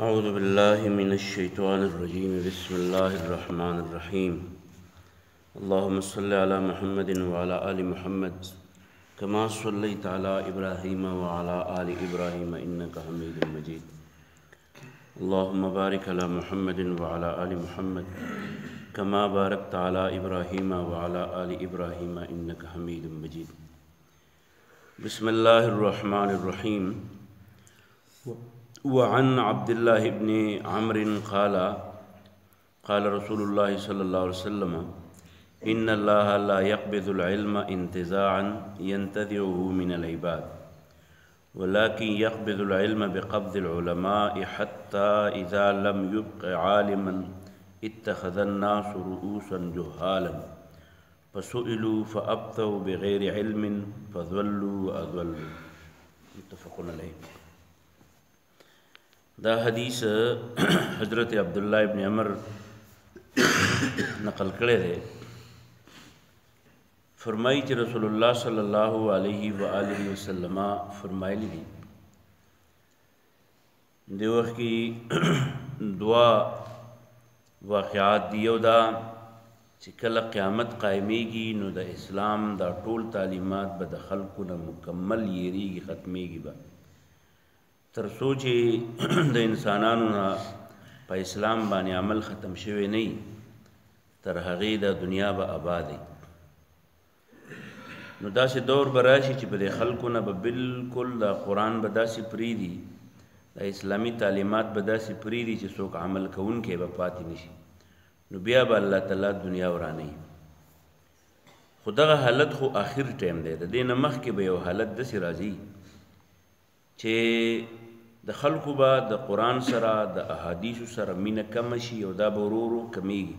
أعوذ بالله من الشيطان الرجيم بسم الله الرحمن الرحيم اللهم صل على محمد وعلى آل محمد كما صليت على إبراهيم وعلى آل إبراهيم إنك حميد مجيد اللهم بارك على محمد وعلى آل محمد كما باركت على إبراهيم وعلى آل إبراهيم إنك حميد مجيد بسم الله الرحمن الرحيم وعن عبد الله بن عمرو قال رسول الله صلى الله عليه وسلم إن الله لا يقبض العلم انتزاعا ينتزعه من العباد ولكن يقبض العلم بقبض العلماء حتى إذا لم يبق عالما اتخذ الناس رؤوسا جهالا فسئلوا فأبتوا بغير علم فضلوا وأضلوا متفق عليه. دا حدیث حضرت عبداللہ ابن عمر نقل کرے دے. فرمائی کہ رسول اللہ صلی اللہ علیہ وآلہ وسلم فرمائی لی دی وقت کی دعا واقعات دیو دا چې کله قیامت قائمیږي نو د اسلام دا ټول تعلیمات به د خلکو نه مکمل یریږي ختمیږي به تر څو چې د انسانانو نه په اسلام باندې عمل ختم شوی نه تر هغې د دنیا به آبادی. نو داسې دور به راشي چې په دې خلکو نه به بالکل د قرآن به داسې پرېږدي د اسلامي تعلیمات به داسې پرېږدي چې څوک عمل کوونکی به پاتې نشي. نو بیا به الله تعالی دنیا ورانوي. خو دغه حالت خو آخر ټایم دی. د دې نه مخکې به یو حالت داسې راځي چې د خلکو به د قرآن سره د احادیثو سره مینه کمه شي او دا به ورو ورو کمیږي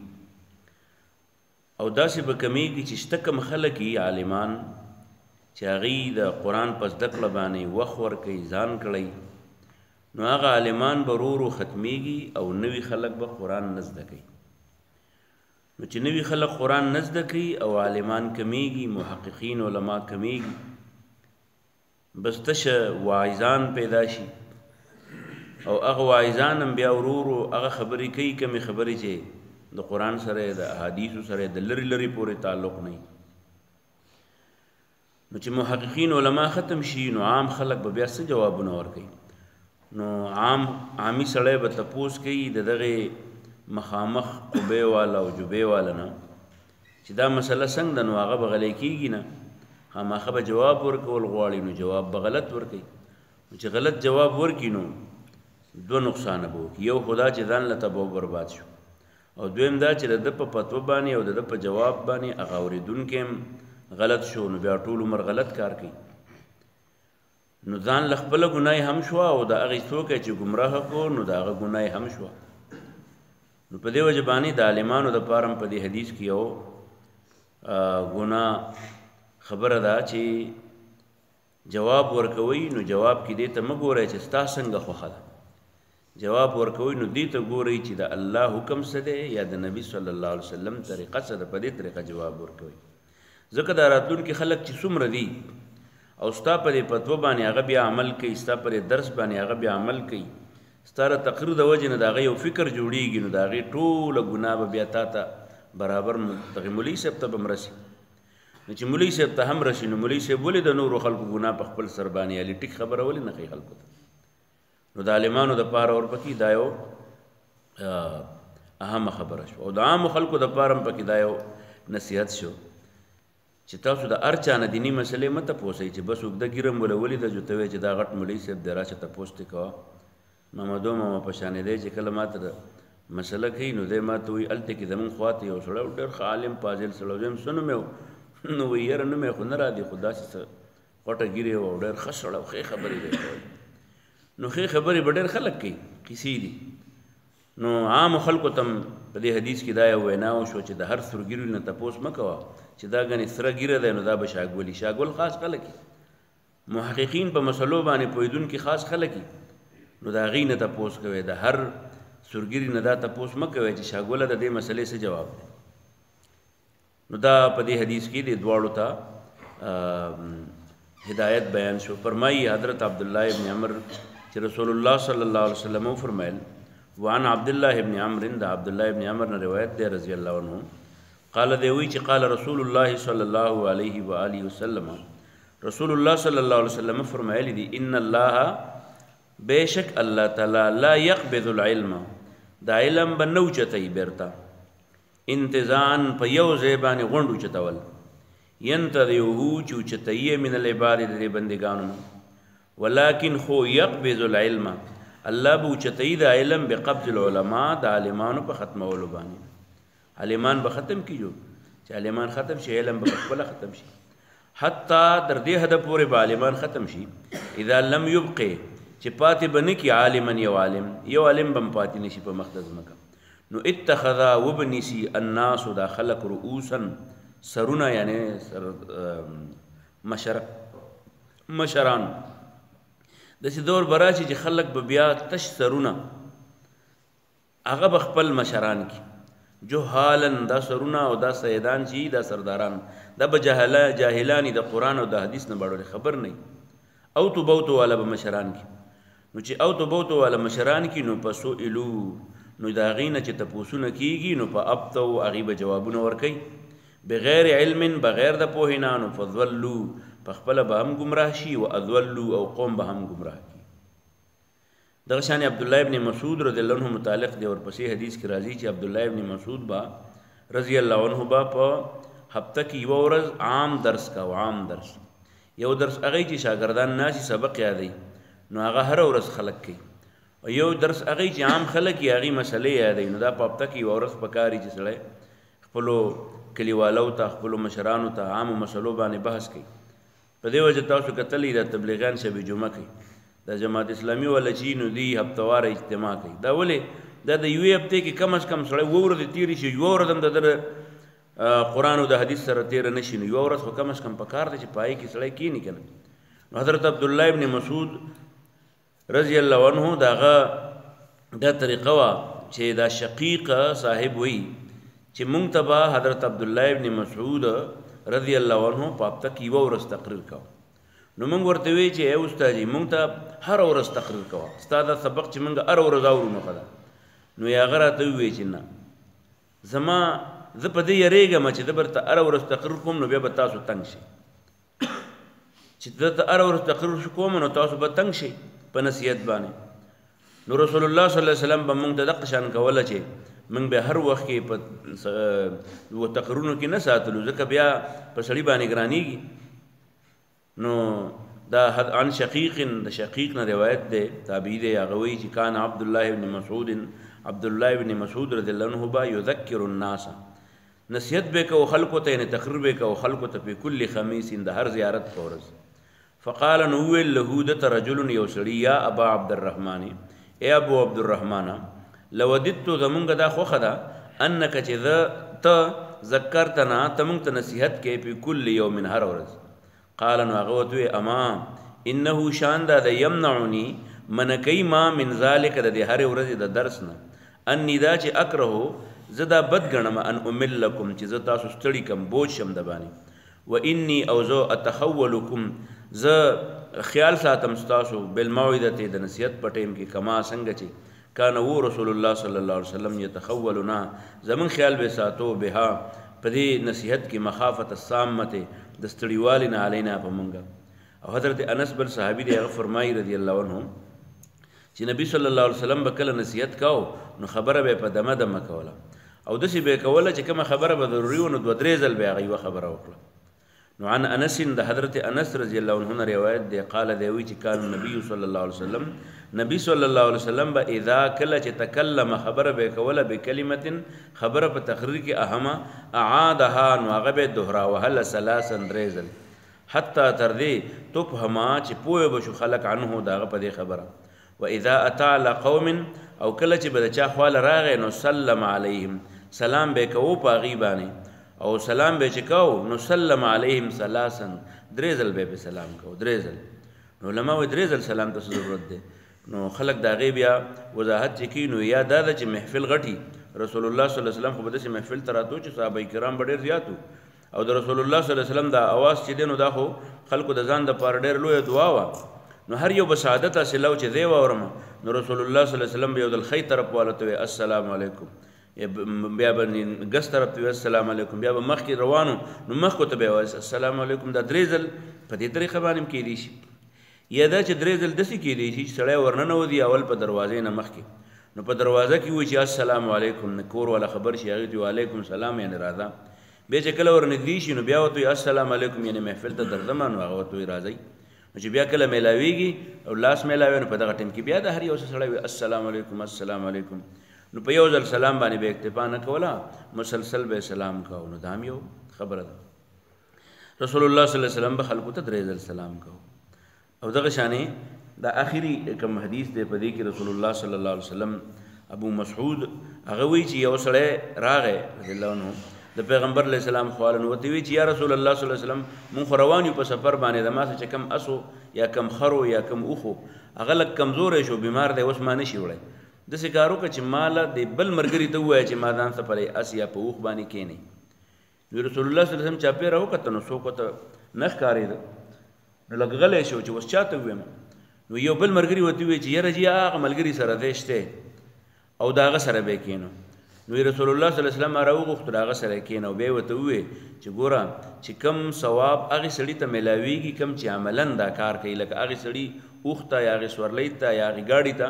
او داسې به کمیږي چې شته کم خلک یي عالمان چې هغوی د قرآن په زده کړه باندې وخت ورکوي ځان کړی نو هغه عالمان به ورو ورو ختمیږي او نوي خلک به قرآن نه زده کوي. نو چې نوي خلک قرآن نه زده کوي او عالمان کمیږي محققین علما کمیږي بس تشه واعظان پیدا شي او هغه واعظان هم بیا ورو ورو هغه خبرې کوي کمې خبرې چې د قرآن سره د احادیثو سره د لرې لرې پورې تعلق نه وي. نو چې محققین علما ختم شي نو عام خلک به بیا څه جوابونه ورکوي. نو عامي سړی به تپوس کوي د دغې مخامخ قبې والا او جبې والا نه چې دا مسله څنګه ده نو هغه به غلی کېږي نه خامخا به جواب ورکول غواړي نو جواب به غلط ورکوي. چې غلط جواب ورکړي نو دوه نقصانه به وکړي. یو خو دا چې ځان له تباو برباد شو او دویم دا چې د ده په فتوه باندې او د ده په جواب باندې هغه اورېدونکی هم غلط شو نو بیا ټول عمر غلط کار کوي. نو ځان له خپله ګناه هم شوه او د هغې څوک چې ګمراه کړو نو د هغه ګناه هم شوه. نو په دې وجه باندې د عالمانو دپاره هم په دې حدیث کې یو ګناه خبره ده چې جواب ورکوي نو جواب کې دې ته مه ګورئ چې ستا څنګه خوښه ده. جواب ورکوي نو دې ته ګورئ چې د الله حکم څه دی یا د نبي صلی الله علیه وسلم طریقه څه ده. په دې طریقه جواب ورکوي. ځکه دا راتلونکي خلک چې څومره دي او ستا په دې فتوه باندې هغه بیا عمل کوي ستا په دې درس باندې هغه بیا عمل کوي ستا د تقریر د وجې نه د هغه یو فکر جوړیږي نو د هغې ټوله ګناه به بیا تا ته برابر دغې مولوي صاحب ته به هم رسي. نو چې مولوي صاحب ته هم رسي نو مولوي صاحب ولې د نورو خلکو ګناه په خپل سر باندې علي ټیک خبره ولې نه کوي خلکو ته. نو د عالمانو دپاره ورپکې دا یو اهمه خبره شوه او د عامو خلکو دپاره هم پکې دا یو نصیحت شو چې تاسو د هر چا نه دیني مسلې مه تپوسئ چې بس اوږده ګیره مو له ولیده چې ته وایې چې دا غټ مولوي صاحب دی راشه تپوس دې کوه. محمدو ماما په شانې دی چې کله ما ته مسله کوي نو دی ما ته وایي هلته کې زمونږ خوا ته یو سړی ډېر ښه عالم فاضل سړی و څه نوم یې نو وایي یاره نوم یې خو نه راځي خو داسې څه غټه ګیرې وه او ډېر ښه سړی و ښې خبرې دی کول. نو ښې خبرې به ډېر خلک کوي کیسې دي. نو عامو خلکو ته په دې حدیث کې دا یو وینا وشوه چې د هر سورګیري نه تپوس مه کوه چې دا ګنې سره ګیره دی نو دا به شاګولي. شاګول خاص خلک محققین په مسلو باندې پوهېدونکي خاص خلک نو د هغې نه تپوس کوئ. د هر سورګیري نه دا تپوس مه کوئ چې شاګوله د دې مسلې څه جواب دی. نو دا په دې حدیث کې د دواړو ته هدایت بیان شو. فرمایي حضرت عبداللہ ابن عمر چې رسول الله صلی الله علیه وسلم فرمایل وعن عبد الله ابن عمرو دا عبد الله ابن عمر نے روایت ده رضی الله عنه قال دی وی چې قال رسول الله صلی الله علیه و آله وسلم رسول الله صلی الله علیه وسلم فرمایلی دی ان الله بیشک الله تعالی لا يقبض العلم دا علم بنو چتای برتا انتزان په یو ځای باندې غونډو چتول ينتظره چوچتای من العباد د بندگانو ولكن خو يقبض العلم الله بو چتای دا علم بقبض العلماء د عالمانو په ختمولو باندې عالمان به ختم کیجو چې عالمان ختم شي علم به خپل ختم شي حتی در دې حد پورې به عالمان ختم شي اذا لم يبقي چې پاتې بنه کی عالمن یو عالم بم پاتې نشي په مقدس مکه نو اتخذ وبنسي الناس دا خلق رؤوسا سرونه یعنی مشران داسې دور براشي چې خلق به بیا تش سرونه هغه به خپل مشران کی جهالن دا سرونه او دا سیدان چې دا سرداران دا به جاهلانی د قرآن او د حدیث نه باندې خبر نه او تو بوتو والا به مشران کی نو چې او تو بوتو والا مشران کی نو پسو الو نو دا غینه چې تپوسونه کیږي نو په ابتو غیب جوابونه ورکي بغیر علم بغیر د پوهینانو فضلوا پخپل به هم گمراه شي او اذلوا او قوم به هم گمراه کی دغه شان عبد الله ابن مسعود رضی الله عنه متعلق دی اور پسې حدیث کې راځي چې عبد الله ابن مسعود با رضی الله عنه با په هفته کې یو ورځ عام درس کا عام درس یو درس هغه چې شاګردان ناشي سبق یادې نو هغه هر ورځ خلق کوي او یو درس هغه چې عام خلک یې هغه مسلې یادې نو دا په هفته کې یو ورځ پکاري چې سړی خپل کلیوالو ته خپل مشرانو ته عام مسلو باندې بحث کوي په دې وجه تاسو کتلې د تبلیغان شبي جمعه کوي د جماعت اسلامي ولا چې نو دی هفتوار اجتماع کوي دا ولې دا د یو هفته کې کم از کم سړی وورد تیری شي یو ورځ هم د قرآن او د حدیث سره تیر نشي نو یو ورځ خو کم از کم پکار دی چې پای کې سړی کینی کنه نو حضرت عبد الله ابن مسعود رضی الله عنه دا طریقه وا چې دا شقیق صاحب وی چې مونږ ته حضرت عبد الله ابن مسعود رضی الله عنه په هفته کې یو ورځ تقریر کاو نو مونږ ورته وی چې اے استاد جی مونږ ته هر ورځ تقریر کوه استاد سبق چې مونږ هر ورځ اورو نو خدا نو یا غره ته وی چې نه زما زه په دې یریږم چې د برته هر ورځ تقریر کوم نو بیا به تاسو تنگ شي چې د هر ورځ تقریر کوم نو تاسو به تنگ شي په نصیحت باندې نو رسول الله صلی الله علیه وسلم به مونږ ته د قشان کوله چې مونږ به هر وخت کې په تقریرونو کې نه ساتلو ځکه بیا په سړي باندې ګرانیږي نو دا عن شقیق د شقیق نه روایت ده تابعی ده هغه وی چې کان عبد الله ابن مسعود رضی الله عنه با یذکر الناس نصیحت به کو خلقو ته نه تقریر به کو خلقو ته په کل خمیس د هر زیارت پورز فقال نو له د رجل یوسری یا ابا عبد الرحمن اے ابو عبد الرحمن لوددت زمونږ دا خوخه ده انک چې ته ذکرتنا تمونږ ته نصیحت کې په کل یوم هر ورځ قال نو هغه وتوی اما انه شان دا یمنعنی منکی ما من ذلک د هر ورځ د درس نه انی دا چې اکره زدا بد غنم ان املکم چې ز تاسو ستړي کم بوج شم د باندې و انی او زو اتحولکم ز خیال ساتم تاسو بالموعظه د نصیحت پټیم کې کما څنګه چې کان و رسول الله صلی الله علیه وسلم يتخولنا زمون خیال به ساتو بها پدې نصیحت کې مخافت السامه د ستړیوالي نه علینا په مونږه او حضرت انس بن صحابي دی هغه فرمایي رضی الله عنه چې نبی صلی الله علیه وسلم به کله نصیحت کاو نو خبره به په دمه دمه کوله او دسی به کوله چې کومه خبره به ضروري و نو دوه درې ځل به هغه خبره وکړه نو عن انس د حضرت انس رضی الله عنه روایت دی قال دی وی چې کان نبی صلی الله علیه وسلم نبی صلی الله علیه وسلم به اذا کله چې تکلم خبره به کوله بکلمه خبره په تقریر کې اهمه اعادها نو هغه به دوهراوه هل ثلاثا درزل حتی تر دې تفهما چې پوهه بشو خلق عنه داغه په دې خبره و اذا اتى على قوم او کله چې به چا خواله راغی نو سلم علیهم سلام به کوو په غیبانی او سلام به چې کوو نو سلم علیهم ثلاثا درزل به سلام کوو درزل نو علماء و درزل سلام ته ضرورت ده نو خلق دا غي بیا وضاحت چکی نو یا دا چې محفل غټي رسول الله صلی الله علیه وسلم خو به د محفل تراتو چې صحابه کرام ډېر زیاتو او د رسول الله صلی الله علیه وسلم دا आवाज چې دینو دا خو خلکو د ځان د پاره ډېر لوی دعا وا نو هر یو بسعادت حاصله او چې دی واورم نو رسول الله صلی الله علیه وسلم به یو دل خی طرف والته السلام علیکم بیا به ګس طرف ته السلام علیکم بیا به مخکې روانو نو مخکې ته به وایي السلام علیکم دا درې ځل په دې طریقه باندې کېدی شي یا دا چې درې ځل داسې کېدی شي چې سړی ورننوځي اول په دروازې نه مخکې نو په دروازه کې وایي چې السلام علیکم نه کور والا خبر شي هغې ته وعلیکم سلام یعنې راځه بیا چې کله ورنږدې شي نو بیا ورته وایي السلام علیکم یعنې محفل ته درځم نو هغه ورته وایي راځئ نو چې بیا کله میلاویږي او لاس میلاوي نو په دغه ټیم کې بیا د هر یو سړی وایي السلام علیکم السلام علیکم نو په یو ځل سلام باندې به اکتفا نه کوله مسلسل به سلام کوو نو دا هم یو خبره ده رسول الله صلی الله علیه وسلم به خلکو ته درې ځل سلام کوو او دغه شانې دا آخري کوم حدیث دی په دې کې رسول الله صلی الله علیه وسلم ابو مسعود هغه وایي چې یو سړی راغی رضی الله عنه د پیغمبر علیه السلام خواله نو ورته وایي چې یا رسول الله صلی الله علیه وسلم مونږ خو روان یو په سفر باندې د ما څه چې کم اسو یا کم خرو یا کم اوښو هغه لږ کمزوری شو بیمار دی اوس ما نه شي وړی داسې کار وکړه چې ماله د بل ملګري ته ووایه چې ما ځان ته پلی اس یا په اوښ باندې کښېنئ نو رسول الله صلی الله علیه وسلم چاپېره وکته نو څوک ورته نه ښکارېده نو لږ غلی شو چې اوس چاته ووایم نو یو بل ملګري ورته ووایي چې یاره جي هغه ملګري سره دی شتی او د هغه سره به یې کښېنو نو رسول الله صلی الله علیه وسلم راوغوښتو د هغه سره یې کښېنو بیا یې ورته ووایي چې ګوره چې کم ثواب هغې سړي ته میلاویږي کم چې عملا دا کار کوي لکه هغې سړي اوښ ته یا هغې سورلۍ ته یا هغې ګاډي ته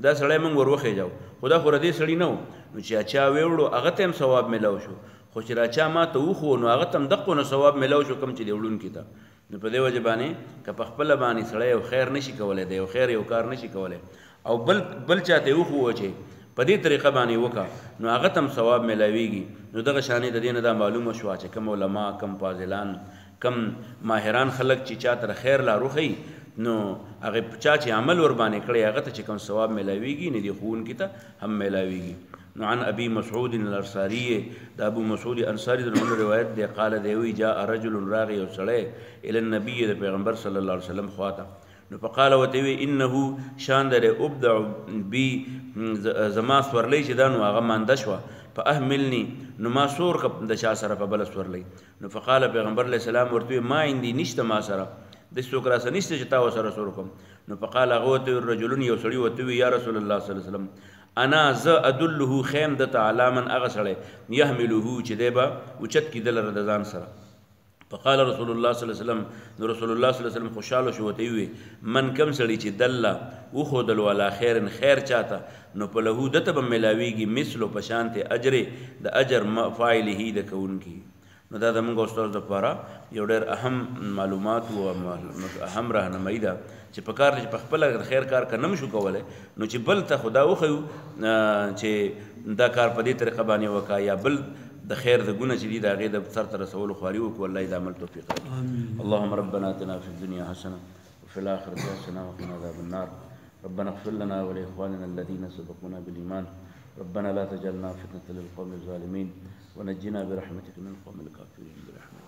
دا سړی موږ ور وخېجو خو دا خو د دې سړي نه و نو چې چا ویوړو هغه ته هم ثواب میلاو شو خو چې را چا ما ته وخو نو هغه ته هم دقو نه ثواب میلاو شو کم چې د وړونکي ته نو په دې وجه باندې که په خپله باندې سړی یو خیر نشي کولی د یو خیر یو کار نشي کولی او بل چاته یې وخو چې په دې طریقه باندې وکړه نو هغه ته هم ثواب میلاویږي نو دغه شانې د دې نه دا معلومه شوه چې کم علما کم فاضلان کم ماهران خلک چې چا ته خیر لارو ښیي نو هغه چا چې عمل ور باندې کړی هغه ته چې کوم ثواب میلاویږي نه دی ښوونکي ته هم میلاویږي نو عن ابي مسعود الانصاري د ابو مسعود انصاري د روایت دی قال دی وی جاء رجل راغی او سړی الى النبي د پیغمبر صلی الله علیه وسلم خواته نو فقال وتوی انه شان در ابدع بي زما سورلی چې دا نو هغه مانده شوه فاحملني نو ما سور د چا سره په بله سورلی نو فقال پیغمبر علیه السلام ورته ما عندي نشته ما سره د څوک راسه نشته چې تا ورسره سور کوم نو فقال هغه ورته رجلون یو سړي ورته وی یا رسول الله صلی الله علیه وسلم انا ز ادله خیم دته علی من هغه سړی یحمله چې دی به اوچت کېدل د ځان سره فقال رسول الله صلی الله علیه وسلم نو رسول الله صلی الله علیه وسلم خوشاله شو ورته وی من کم سړي چې دله وښودل والا خیرن خیر چاته نو په له دته به میلاویږي مثلو په شانتې اجر د اجر فاعله د کوونکي نو دا زموږ استاد دپاره یو ډېر اهم معلومات او اهم راهنمایي ده چې په کار چې په خپله د خیر کار که نه شو کولی نو چې بل ته خو دا وښیو چې دا کار په دې طریقه باندې وکړه یا بل د خیر د ګونه چې دي د هغې د سر ته رسولو خواري وکړو الله یې د عمل توفیق راکړي اللهم ربنا اتنا فی الدنیا حسنه وفي الآخرة حسنه وقنا عذاب النار ربنا اغفر لنا ولإخواننا الذين سبقونا بالإيمان ربنا لا تجعلنا فتنة للقوم الظالمين ونجنا برحمتك من القوم الكافرين برحمتك.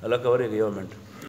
الله كوريك يوم انت